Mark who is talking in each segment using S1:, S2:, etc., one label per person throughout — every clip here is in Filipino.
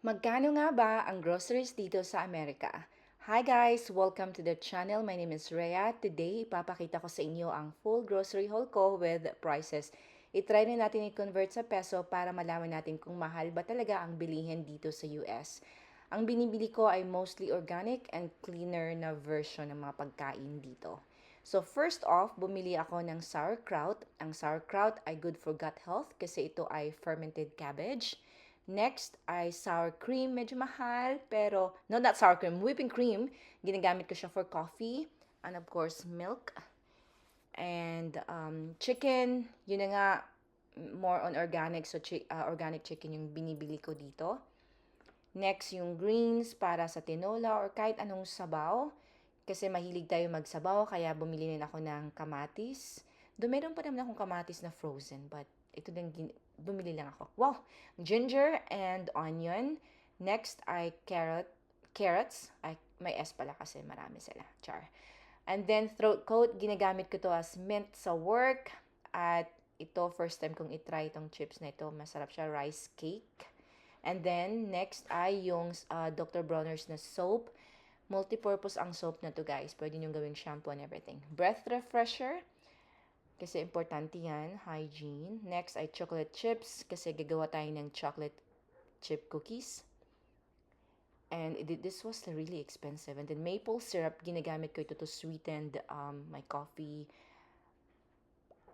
S1: Magkano nga ba ang groceries dito sa Amerika? Hi guys! Welcome to the channel. My name is Rhea. Today, ipapakita ko sa inyo ang full grocery haul ko with prices. I-try rin natin i-convert sa peso para malaman natin kung mahal ba talaga ang bilihin dito sa US. Ang binibili ko ay mostly organic and cleaner na version ng mga pagkain dito. So first off, bumili ako ng sauerkraut. Ang sauerkraut ay good for gut health kasi ito ay fermented cabbage. Next ay sour cream. Medyo mahal, pero, no, not sour cream, whipping cream. Ginagamit ko siya for coffee. And of course, milk. And chicken, yun na nga, more on organic. So, organic chicken yung binibili ko dito. Next, yung greens para sa tinola or kahit anong sabaw. Kasi mahilig tayo magsabaw, kaya bumili rin ako ng kamatis. Meron pa naman akong kamatis na frozen, but ito din, bumili lang ako. Wow! Ginger and onion. Next ay carrots. Ay, may S pala kasi marami sila. Char. And then throat coat, ginagamit ko to as mint sa work. At ito, first time kong itry itong chips na ito. Masarap siya, rice cake. And then, next ay yung Dr. Bronner's na soap. Multi-purpose ang soap na to, guys. Pwede nyo gawing shampoo and everything. Breath refresher. Kasi importante yan. Hygiene. Next ay chocolate chips. Kasi gagawa tayo ng chocolate chip cookies. And this was really expensive. And then maple syrup. Ginagamit ko ito to sweeten my coffee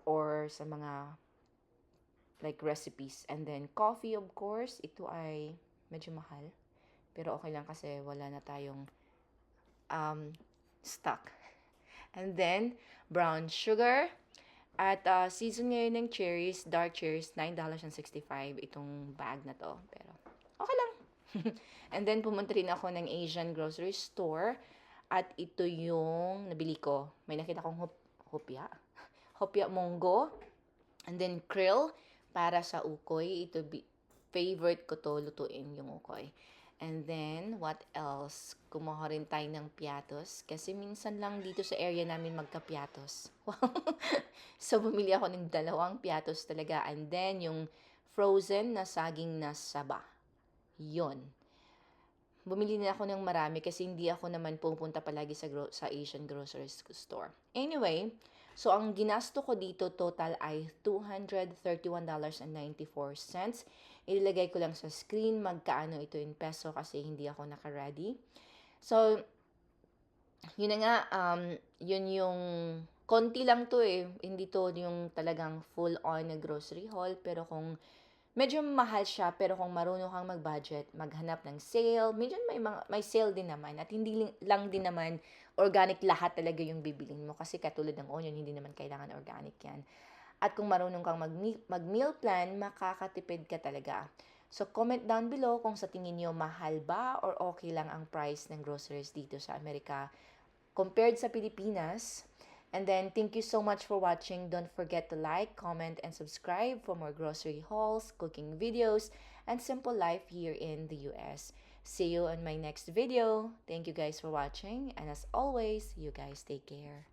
S1: or sa mga like recipes. And then coffee, of course. Ito ay medyo mahal. Pero okay lang kasi wala na tayong stock. And then, brown sugar. At season ngayon ng cherries, dark cherries, $9.65 itong bag na to. Pero, okay lang. And then, pumunta rin ako ng Asian grocery store. At ito yung nabili ko. May nakita kong hopya. Hopya monggo. And then, krill para sa ukoy. Ito, favorite ko to, lutuin yung ukoy. And then, what else? Kumuha rin tayo ng piatos. Kasi minsan lang dito sa area namin magka-piatos. So, bumili ako ng 2 piatos talaga. And then, yung frozen na saging na saba. Yon. Bumili na ako ng marami kasi hindi ako naman pupunta palagi sa Asian grocery store. Anyway, so ang ginasto ko dito total ay $231.94. Ilagay ko lang sa screen magkaano ito in peso kasi hindi ako naka-ready. So, yun na nga, yun yung konti lang to eh. Hindi to yung talagang full-on na grocery haul. Pero kung medyo mahal siya, pero kung marunong kang mag-budget, maghanap ng sale. Medyo may sale din naman. At hindi lang din naman organic lahat talaga yung bibilin mo. Kasi katulad ng onion, hindi naman kailangan organic yan. At kung marunong kang mag-meal plan, makakatipid ka talaga. So, comment down below kung sa tingin nyo mahal ba or okay lang ang price ng groceries dito sa Amerika compared sa Pilipinas. And then, thank you so much for watching. Don't forget to like, comment, and subscribe for more grocery hauls, cooking videos, and simple life here in the US. See you on my next video. Thank you guys for watching. And as always, you guys take care.